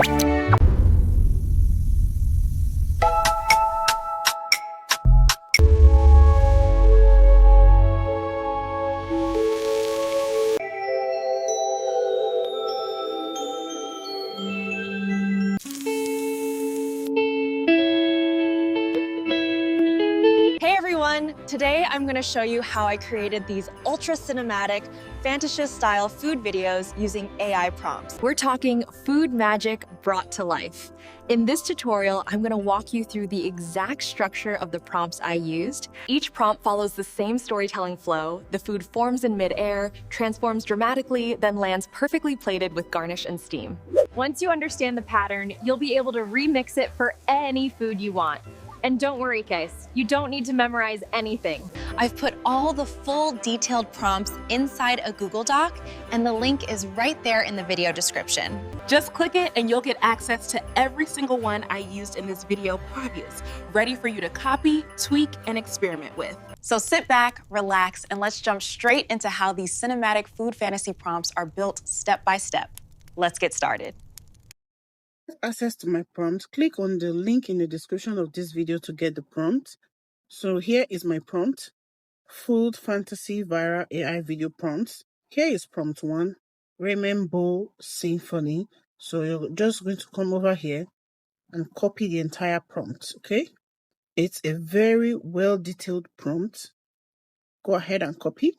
Hey everyone! Today I'm going to show you how I created these ultra cinematic, Fantasia style food videos using AI prompts. We're talking food magic brought to life. In this tutorial, I'm going to walk you through the exact structure of the prompts I used. Each prompt follows the same storytelling flow. The food forms in mid-air, transforms dramatically, then lands perfectly plated with garnish and steam. Once you understand the pattern, you'll be able to remix it for any food you want. And don't worry, guys, you don't need to memorize anything. I've put all the full detailed prompts inside a Google Doc, and the link is right there in the video description. Just click it and you'll get access to every single one I used in this video previews, ready for you to copy, tweak, and experiment with. So sit back, relax, and let's jump straight into how these cinematic food fantasy prompts are built step by step. Let's get started. Access to my prompt, click on the link in the description of this video to get the prompt. So here is my prompt, Food Fantasy Viral AI Video Prompts. Here is prompt 1, Ramen Bowl Symphony. So you're just going to come over here and copy the entire prompt, okay? It's a very well-detailed prompt. Go ahead and copy,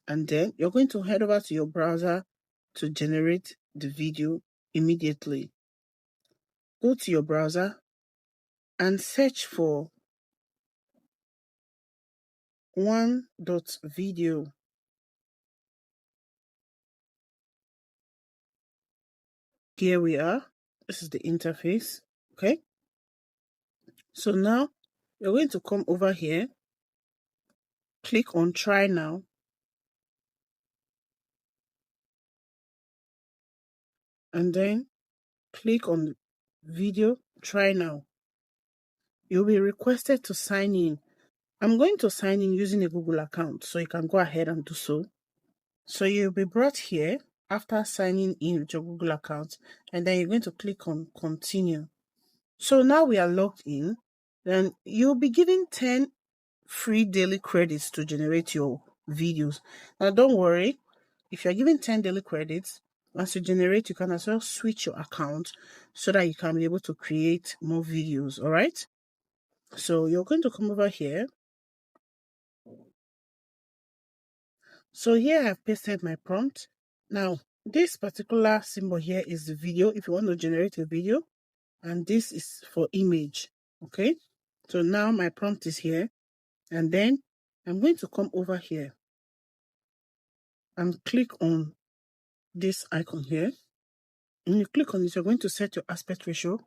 and then you're going to head over to your browser to generate the video immediately. Go to your browser and search for one.video. Here we are. This is the interface. Okay. So now you're going to come over here, click on Try Now. And then click on Video Try Now. You'll be requested to sign in. I'm going to sign in using a Google account, so you can go ahead and do so. So you'll be brought here after signing in with your Google account, and then you're going to click on Continue. So now we are logged in. Then you'll be given 10 free daily credits to generate your videos. Now don't worry, if you're given 10 daily credits, once you generate, you can as well switch your account so that you can be able to create more videos, all right? So you're going to come over here. So here I've pasted my prompt. Now, this particular symbol here is the video if you want to generate a video, and this is for image, okay? So now my prompt is here, and then I'm going to come over here and click on this icon here. When you click on it, you're going to set your aspect ratio,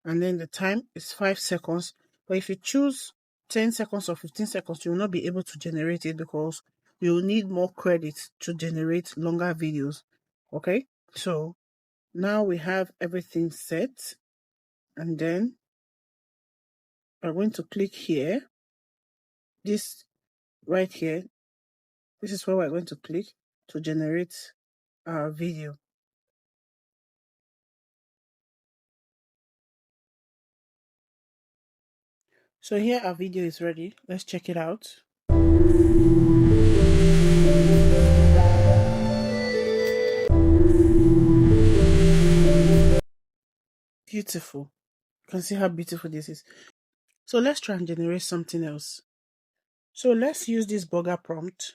and then the time is 5 seconds. But if you choose 10 seconds or 15 seconds, you will not be able to generate it because you will need more credits to generate longer videos. Okay, so now we have everything set, and then we're going to click here. This right here, this is where we're going to click to generate our video. So here our video is ready. Let's check it out. Beautiful. You can see how beautiful this is. So let's try and generate something else. So let's use this burger prompt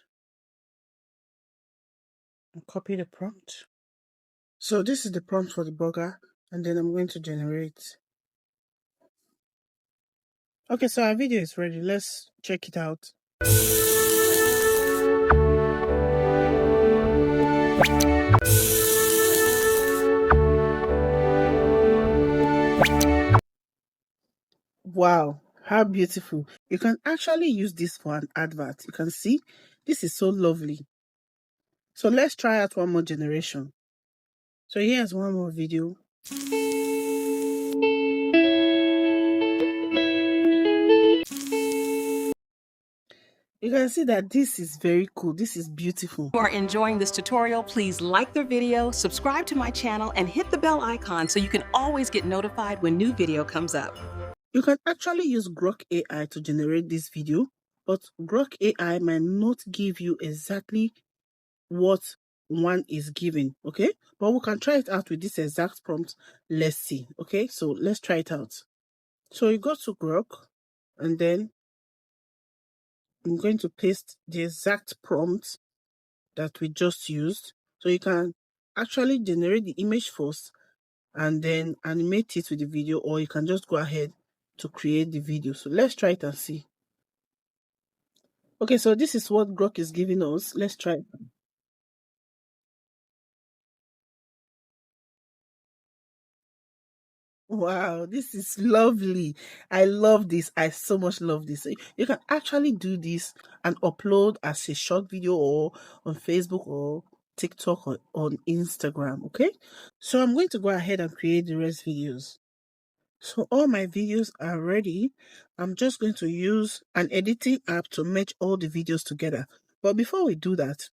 and copy the prompt. So this is the prompt for the burger, and then I'm going to generate. Okay, so our video is ready. Let's check it out. Wow, how beautiful. You can actually use this for an advert. You can see this is so lovely. So let's try out one more generation. So here's one more video. You can see that this is very cool. This is beautiful. If you are enjoying this tutorial, please like the video, subscribe to my channel, and hit the bell icon so you can always get notified when new video comes up. You can actually use Grok AI to generate this video, but Grok AI might not give you exactly what one is giving, okay? But we can try it out with this exact prompt. Let's see, okay? So let's try it out. So you go to Grok, and then I'm going to paste the exact prompt that we just used. So you can actually generate the image first and then animate it with the video, or you can just go ahead to create the video. So let's try it and see. Okay, so this is what Grok is giving us. Let's try it. Wow, this is lovely. I love this. I so much love this. You can actually do this and upload as a short video or on Facebook or TikTok or on Instagram, okay? So I'm going to go ahead and create the rest videos. So all my videos are ready. I'm just going to use an editing app to merge all the videos together. But before we do that,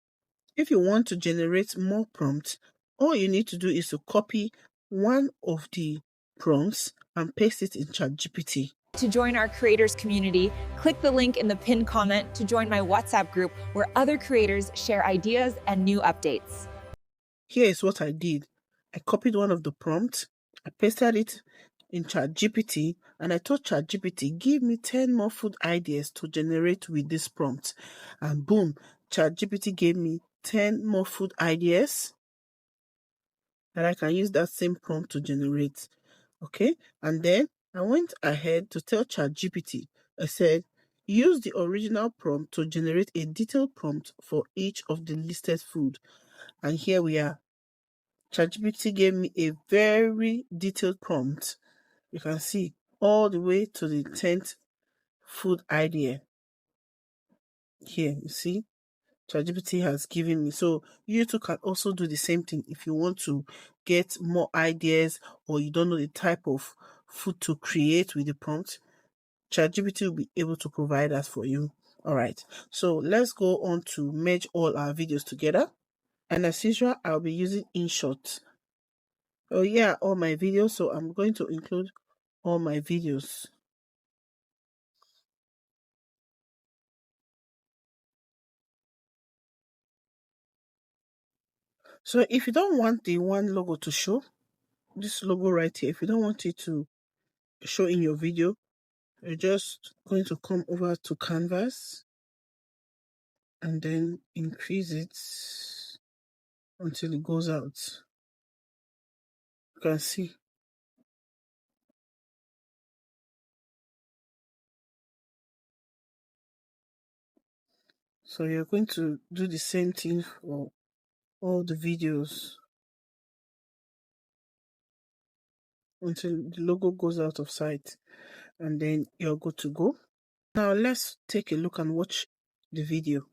if you want to generate more prompts, all you need to do is to copy one of the prompts and paste it in ChatGPT. To join our creators community, click the link in the pinned comment to join my WhatsApp group where other creators share ideas and new updates. Here is what I did. I copied one of the prompts, I pasted it in ChatGPT, and I told ChatGPT, give me 10 more food ideas to generate with this prompt. And boom, ChatGPT gave me 10 more food ideas that I can use that same prompt to generate. Okay, and then I went ahead to tell ChatGPT, I said, use the original prompt to generate a detailed prompt for each of the listed food. And here we are. ChatGPT gave me a very detailed prompt. You can see all the way to the 10th food idea. Here, you see, ChatGPT has given me. So you too can also do the same thing if you want to get more ideas or you don't know the type of food to create with the prompt. ChatGPT will be able to provide that for you. All right, so let's go on to merge all our videos together. And as usual, I'll be using InShot. Oh yeah, all my videos. So I'm going to include all my videos. So if you don't want the one logo to show, this logo right here, if you don't want it to show in your video, you're just going to come over to canvas and then increase it until it goes out. You can see. So you're going to do the same thing for all the videos until the logo goes out of sight, and then you're good to go. Now let's take a look and watch the video.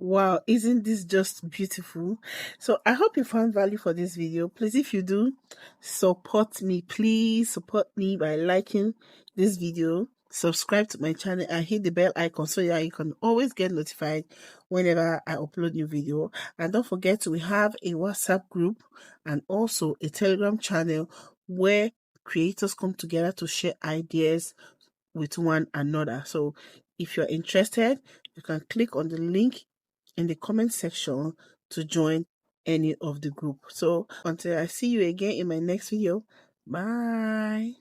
Wow, isn't this just beautiful? So I hope you found value for this video. Please, if you do, support me. Please support me by liking this video, subscribe to my channel, and hit the bell icon so that you can always get notified whenever I upload new video. And don't forget, we have a WhatsApp group and also a Telegram channel where creators come together to share ideas with one another. So if you're interested, you can click on the link in the comment section to join any of the group. So until I see you again in my next video, bye.